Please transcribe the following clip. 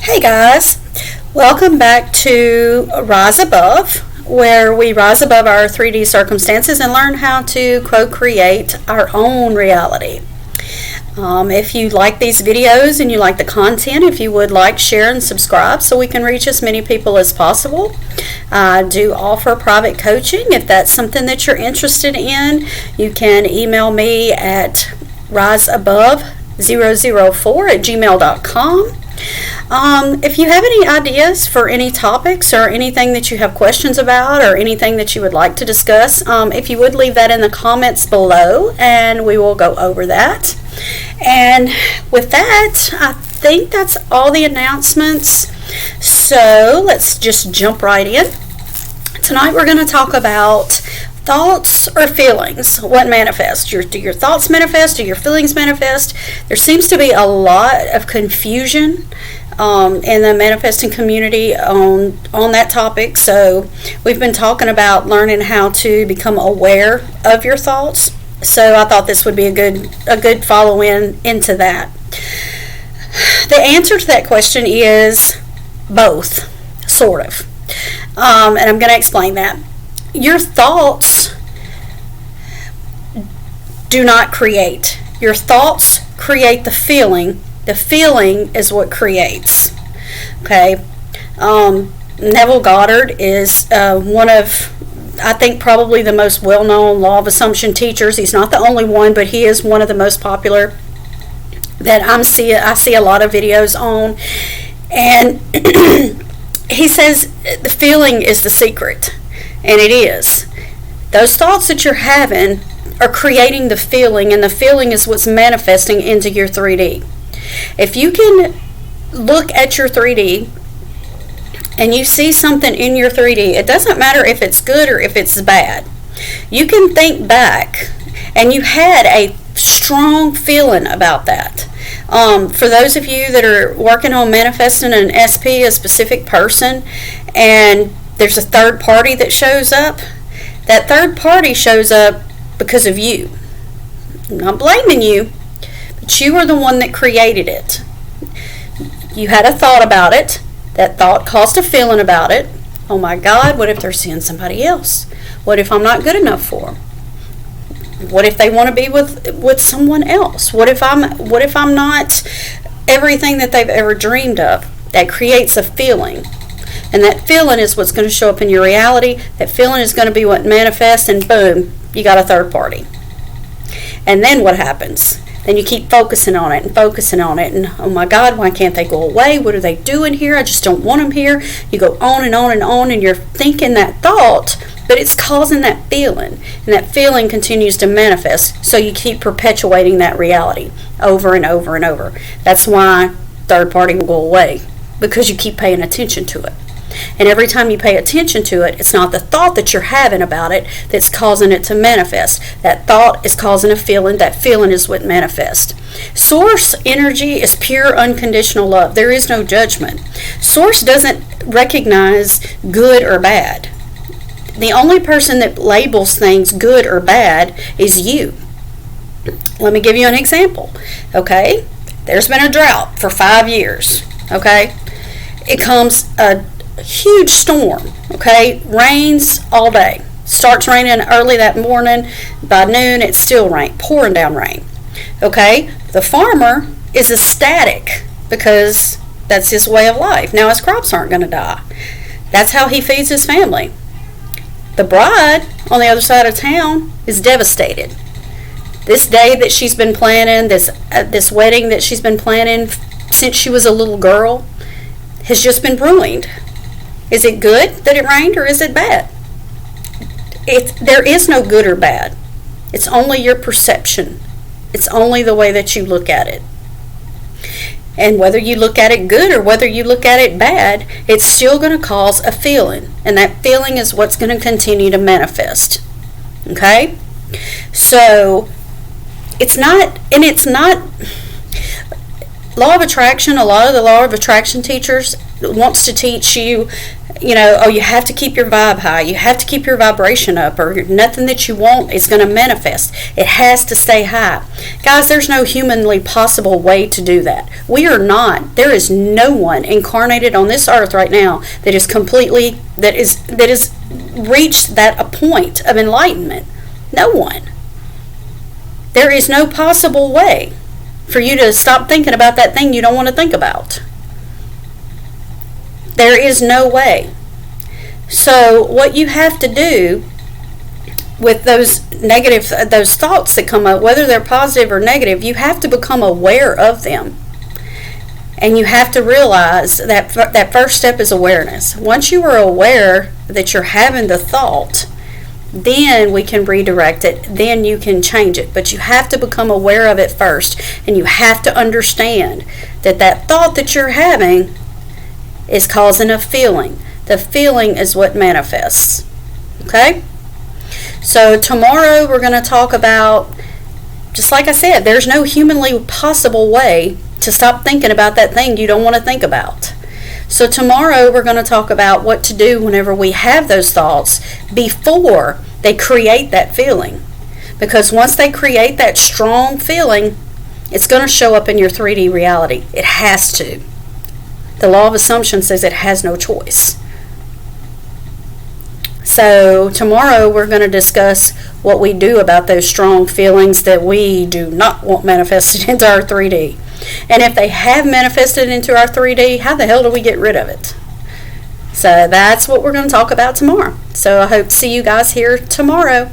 Hey guys, welcome back to Rise Above, where we rise above our 3D circumstances and learn how to co-create our own reality. If you like these videos and you like the content, if you would like, share, and subscribe so we can reach as many people as possible. I do offer private coaching. If that's something that you're interested in, you can email me at riseabove004@gmail.com. If you have any ideas for any topics or anything that you have questions about or anything that you would like to discuss, if you would leave that in the comments below and we will go over that. And with that, I think that's all the announcements. So let's just jump right in. Tonight we're going to talk about thoughts or feelings. What manifests? Do your thoughts manifest? Do your feelings manifest? There seems to be a lot of confusion in the manifesting community on that topic. So we've been talking about learning how to become aware of your thoughts. So I thought this would be a good follow-in into that. The answer to that question is both, sort of. And I'm going to explain that. Your thoughts do not create. Your thoughts create the feeling. The feeling is what creates. Okay. Neville Goddard is one of, I think, probably the most well-known law of assumption teachers. He's not the only one, but he is one of the most popular that I see a lot of videos on. And he says the feeling is the secret. And it is. Those thoughts that you're having are creating the feeling, and the feeling is what's manifesting into your 3D. If you can look at your 3D and you see something in your 3D, it doesn't matter if it's good or if it's bad. You can think back and you had a strong feeling about that. For those of you that are working on manifesting an SP, a specific person, and there's a third party that shows up, that third party shows up because of you. I'm not blaming you, but you are the one that created it. You had a thought about it. That thought caused a feeling about it. Oh my God, what if they're seeing somebody else? What if I'm not good enough for them? What if they want to be with someone else? What if I'm not everything that they've ever dreamed of? That creates a feeling. And that feeling is what's going to show up in your reality. That feeling is going to be what manifests, and boom, you got a third party. And then what happens? Then you keep focusing on it, and oh my God, why can't they go away? What are they doing here? I just don't want them here. You go on and on and on, and you're thinking that thought, but it's causing that feeling, and that feeling continues to manifest, so you keep perpetuating that reality over and over and over. That's why third party will go away, because you keep paying attention to it. And every time you pay attention to it, it's not the thought that you're having about it that's causing it to manifest. That thought is causing a feeling. That feeling is what manifests. Source energy is pure unconditional love. There is no judgment. Source doesn't recognize good or bad. The only person that labels things good or bad is you. Let me give you an example. Okay? There's been a drought for 5 years. Okay? It comes a huge storm. Okay? Rains all day. Starts raining early that morning. By noon, it's still pouring down rain. Okay? The farmer is ecstatic because that's his way of life. Now his crops aren't going to die. That's how he feeds his family. The bride on the other side of town is devastated. This day that she's been planning, this wedding that she's been planning since she was a little girl, has just been ruined. Is it good that it rained, or is it bad? There is no good or bad. It's only your perception. It's only the way that you look at it. And whether you look at it good or whether you look at it bad, it's still going to cause a feeling. And that feeling is what's going to continue to manifest. Okay? So, it's not law of attraction. A lot of the law of attraction teachers wants to teach you, oh, you have to keep your vibe high, you have to keep your vibration up, or nothing that you want is going to manifest. It has to stay high. Guys, there's no humanly possible way to do that. There is no one incarnated on this earth right now that is reached that a point of enlightenment. No one. There is no possible way for you to stop thinking about that thing you don't want to think about. There is no way. So what you have to do with those thoughts that come up, whether they're positive or negative, you have to become aware of them. And you have to realize that first step is awareness. Once you are aware that you're having the thought, then we can redirect it, then you can change it. But you have to become aware of it first, and you have to understand that thought that you're having is causing a feeling. The feeling is what manifests. Okay? So tomorrow we're going to talk about, just like I said, there's no humanly possible way to stop thinking about that thing you don't want to think about. So tomorrow we're going to talk about what to do whenever we have those thoughts before they create that feeling. Because once they create that strong feeling, it's going to show up in your 3D reality. It has to. The law of assumption says it has no choice. So tomorrow we're going to discuss what we do about those strong feelings that we do not want manifested into our 3D. And if they have manifested into our 3D, how the hell do we get rid of it? So that's what we're going to talk about tomorrow. So I hope to see you guys here tomorrow.